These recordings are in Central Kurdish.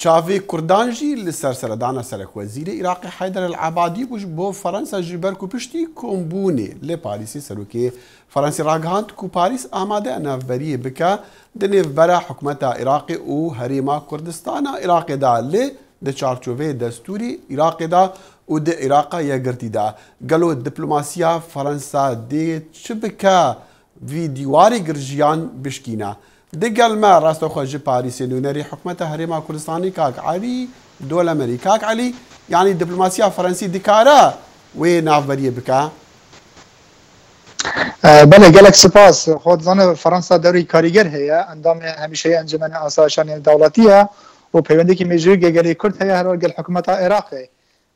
چاوی کردان جی لسر سردانا سرک وزیر عراق حیدر العبادی بوش بو فرانسا جبر کو پشتی کومبونی ل پاریسی سروکی فرانسی راگهاند کو پاریس آماده نافبری بکا دنیو برا حکومت عراق او هریما کردستان عراق دا ل د چارچوبه دستوری عراق دا و د عراق یگرتی دا گلو دیپلوماسیا فرانسا دی چبکا ویدیواری گرجیان بشکینا دقل ما راستو خرج باريس نونري حكمتها هريما كردستاني كاك علي دولة أمريكاك علي يعني دبلوماسية فرنسي دكارا وين نافبريه بكا بله گلک سپاس خود زن فرانسا دوری کاریگر هیا اندام همیشه انجمن آسایشان دولتیه و پیوندی که میجوی گلی کرد هیا هر گل حکومت عراق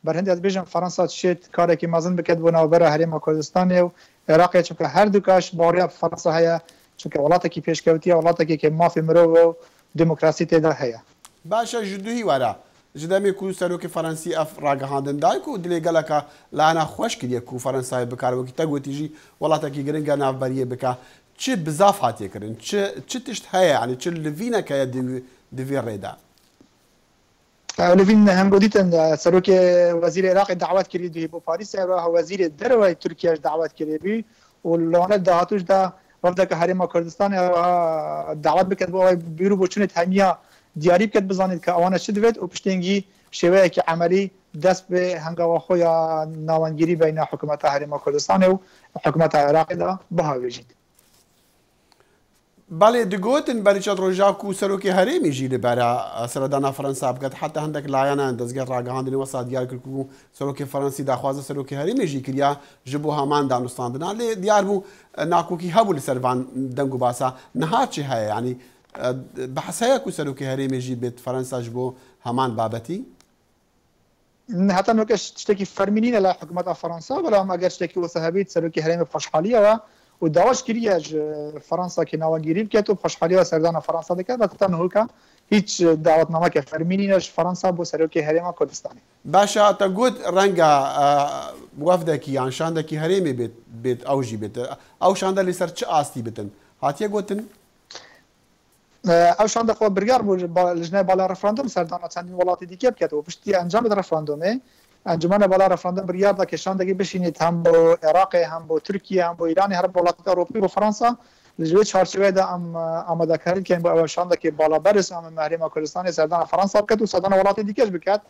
بر هندی از بیشتر فرانسا شد کاری که مازن بکد و نوبر هریم کردستان و عراق چون که هر دو کاش باریا فرانسا هیا چون که ولاتی که پیشکوتیه ولاتی که مافی مرو و دموکراسی تدا هیا باشا جدوهی ورا جدامی کو سروک فرانسی اف راگهاندن دایکو دلی گلکا لانا خوش کریه کو فرانسای بکارو کی تگو تیجی ولاتی که گرنگا نافبریه بکا چه بزاف هاتی کرن چه تشت هیا يعني چه لوینا که دوی ریدا لوین هم گودیتن سروک وزیر عراق دعوت کردی به پاریس و وزیر دروی ترکیه دعوت کردی و لعنت دهاتوش دا وقتی که هریم کردستان دعوت بکرد با بیرو بچون تامیا دیاری بکرد بزنید که آوانه چه دوید و پشتینگی شیوه که عملی دست به هنگام خوی ناوانگیری بین حکومت هریم کردستان و حکومت عراق دا بهاویجید. بله دگوتن برای چند روزا کو سروکی هریمی جیل برای سردانا فرانسا بکرد حتی هندک لاینا دزگر راگهاندنی وسط دیار کرد کو سروکی فرانسی داخواز سروکی هریمی جی کریا جبو همان دانستاندنا لی دیار بو ناکوکی هبول سروان دنگو باسا نهار چه هست یعنی بحثه کو سروکی هریمی جی بیت فرانسا جبو همان بابتی حتی نوکش تشتکی فرمینین لا حکومت فرانسا ولی هم اگر تشتکی وسهبیت سروکی هریم خوشحالیه و داواش کریه فرانسا که نوانگیری بکرد و خوشحالی و سردان فرانسا دکرد و تنها که هیچ دعوتنامه که فرمینینش فرانسا بو سروکی هریم کردستانی. باشا تا گود رنگا وفدکی یان شاندکی هریمی بیت اوجی بیت او شانده لیسر چه آستی بیتن هاتیه گوتن؟ او شانده خود برگار بود لجنه بالا رفراندوم سردان چندین ولاتی دیگه بکرد و پشتی انجام رفراندومه انجمن بالا رفراندوم بریار دا که شاندگی بشینید هم با عراق هم با ترکیه هم با ایران هر ولایت اروپی و فرانسا لجوی چارچوبه دا آماده کردید که با شانده که بالا برس هم محرم کردستان سردان فرانسا بکرد و سردان ولایت دیگه بکرد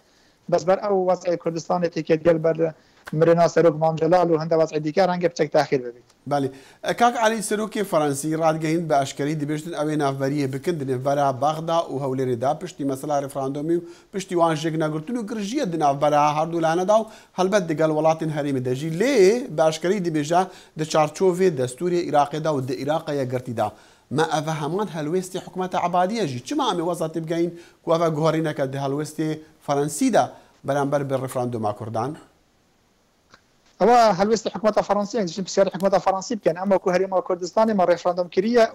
بس بر او وضع کردستان تیکت گل بر مرنا سروک مام جلال و هند وضع دیگه رنگ بچک تاخیر ببید. بله کاک علی سروک فرانسی رادگاهین به اشکری دیبشتن اوی نافبریه بکند برا بغدا و هولی دا پشتی مثلا رفراندومی پشتی وان جگ نگرتون و گرجیه دناف برا هر دولانه داو هلبت دگل ولاتن هریم دجی لی به اشکری دیبجا د چارچوبه دستوری عراق دا و د عراق یگرتی دا ما افهمان هلوستی حکومت عبادیه جی چما امی وسط بگین کو اف گوهرینه که ده هلوستی فرانسی دا برانبر بر رفراندوم کردان هو هلوست حكومة فرنسية يعني بسيار حكومة فرنسية كان أما كهريما كردستاني ما ريفراندوم كريه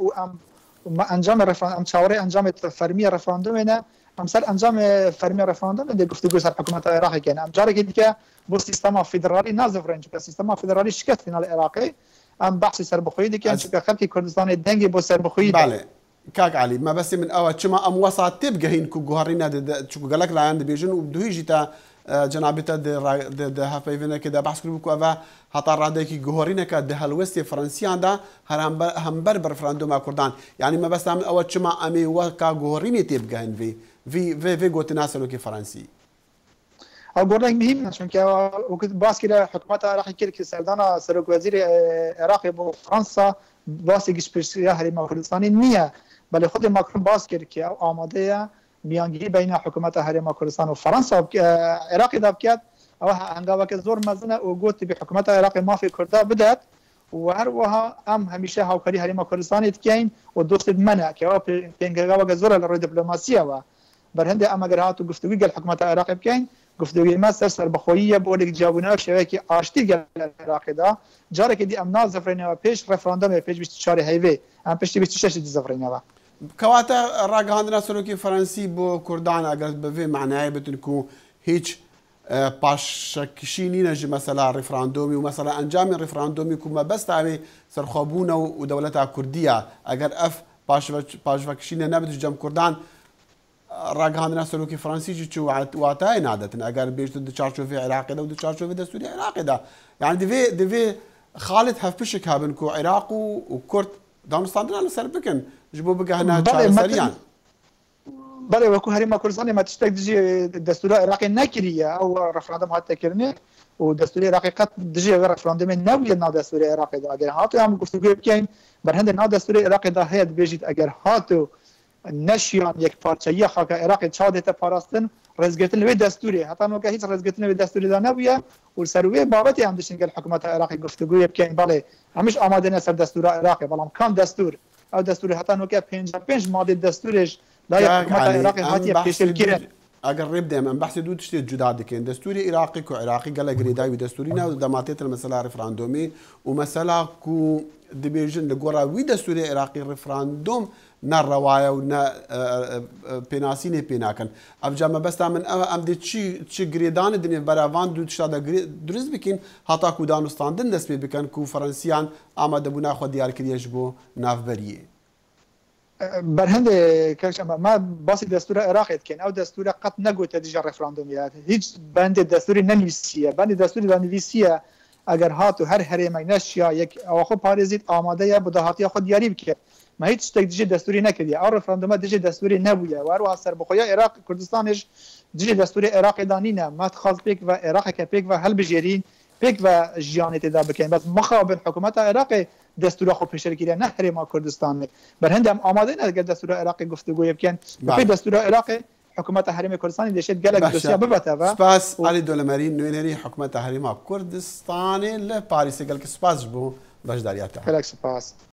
وما أنجام ريفراندوم أم شاوري أنجام فرمية ريفراندوم هنا أم سال أنجام فرمية ريفراندوم اللي قفتوا سر حكومة العراق كان أم جارك كده بو سيستم فيدرالي نازف رنج سيستم فيدرالي شكت فينا العراقي أم بحث سربخوي دي كان شكل خلقي كردستاني دنجي بو سربخوي بله كاك علي ما بس من أول شما أم وسط تبقى هين كو جوهرينا شو قالك لا عند بيجن وبدو يجي تا جنابته ده هفيفنا كده بحث كلو كوا هطار رادكي جوهرينا كده هالوستي فرنسيان ده هم بربر فرندوم كردان يعني ما بس من أول شما أمي وكا جوهريني تبقى هن في قوت ناس لو كفرنسي أو قرنك مهم عشان كده وقت باس كده حكومتها راح يكير كسردانا سرق وزير عراقي بفرنسا باس يجسبسيا هريما كردستاني نية بل خود ماكرون باس كده كده آماده میانگیری بین حکومت هریم کردستان و فرانسه و عراق دا بکرد او هنگامی که زور مزنه و گفت به حکومت عراق مافی کرده بدهد و هر وها ام همیشه هاوکاری هریم کردستان اتکین و دوست منه که او پنگاوا که زور لروی دیپلماسیه و برهند ام اگر هاتو گفتگوی گل حکومت عراق بکین گفتگوی ما سر بخویه بولیک جوونه شوی که آشتی گل عراق دا جاره که دی ام نازفرینه و پیش رفراندوم پیش 24 هیوی ام پیش 26 دی زفرینه و كواتا راگهاندنا سروکی فرانسی بو کردان اگر به معنای بتونکو هیچ پاشکشینی نجی مثلا رفراندومی و مثلا انجام رفراندومی که ما بس تعبی سرخابونه و دولت کردیه اگر اف پاشکشینی نبتش جمع کردان ڕاگەاندنا سەرۆکی فرانسیجی چ واتای نادەتن ئەگەر بێژ دو چارچۆفی عێراقیدا و دو چارچۆفی دەستوری عێراقیدا یعنی دەوێ خاڵت هەفپشک هابن و عێراق و کورد دامستاندنا لەسەر بکەن ji بۆ بگەهنە چارەسەریان بەڵێ وەکو هەرێما کوردستانی ما تشتێک دژی دەستوری عێراقی نەکریە ئەو ڕەفراندەم هاتەکردنێ و دەستوری عێراقی قەت دژی ڕەفراندەمێ نەبووە ناو دەستوری عێراقیدا ئەگەر هاتو ئەم گفتوگوی بکەین بەرهەندێک ناو دەستوری عێراقیدا هەیە دەبێژیت ئەگەر هاتو نەشیان یەک پارچەیە خاکە عێراقی چاودێتە پاراستن ڕێزگرتن لەوێ دەستوری هەتا نۆکە هیچ ڕێزگرتن لەوێ دەستوریدا نەبووە و سەروێ بابەتی ئەم دشین گەل حکوومەتە عێراقی گفتوگوی بکەین بەڵێ هەمیش ئامادەنە سەر دەستورە عێراقی بەڵام کام دەستور ئەو دەستوری هەتا نۆکە 55 مادەی دەستورێش لای حکوومەتە عێراقی هاتیە پێشێلگیرن ئەگەر ڕێ بدەم ئەم بەحسی دوو تشتێک جودا دەکەین دەستوری عێراقی و عێراقی گەلە گرێداوی دەستوری ناو دەماتێتە مەسەلا ڕێفراندۆمی و مەسەلا و دەبێژن لە گۆڕاوی دەستوری عێراقی ڕێفراندۆم نەڕەوایە و پێناسینێ پێ ناکەن ئەفجا مەبەستا من ئەم دێ چی گرێدانە دنێ بەراوان دوو تشتا دروست بکەین هەتاکو دانوستاندن دەست پێ بکەن و فەرەنسیان ئامادەبوو ناخۆ دیارکردیەش بۆ ناوبەریە بەرهەندێ ما باسی دەستورە عێراقی دکەین ئەو دەستورە قەت نەگوتە دژە ڕێفراندۆمیات هیچ بەندێ دەستوری نەنویسیە بەندی دەستوری دانویسیە ئەگەر هاتو هەر هەرێمەی نەشیا یەک ئەوە خۆ پارێزیت ئامادەیە بۆ داهاتیە خۆ دیاری بکرێت ما هیچ شتێک دژی دەستوری نەکردی ئەو ڕێفراندۆمە دژی دەستوری نەبووە وەروەها سەربەخۆیە عێراق کوردستانیش دژی دەستوری عێراقی دانینە مات خاص پێک و عێراقێکە پێک و هەڵبژێرین پێک و ژیانی تێدا بکەین بەس مخابن حکوومەتە عێراقی دەستورە خۆ پێشەرگیریە نە هەرێما کوردستانی بەرهەندەم ئامادە نەگەر دەستورە عێراقی گفتوگوی بکەن بەپێی دەستورە عێراقی حکوومەتە هەرێمی کوردستانی دەشێت گەلێک دۆسیا ببەتەوە سپاس علی دۆلەمەری نوێنەری حکوومەتە هەرێما کوردستانی لە پاریسە گەلکە سپاس بوو بەشداریاتە سپاس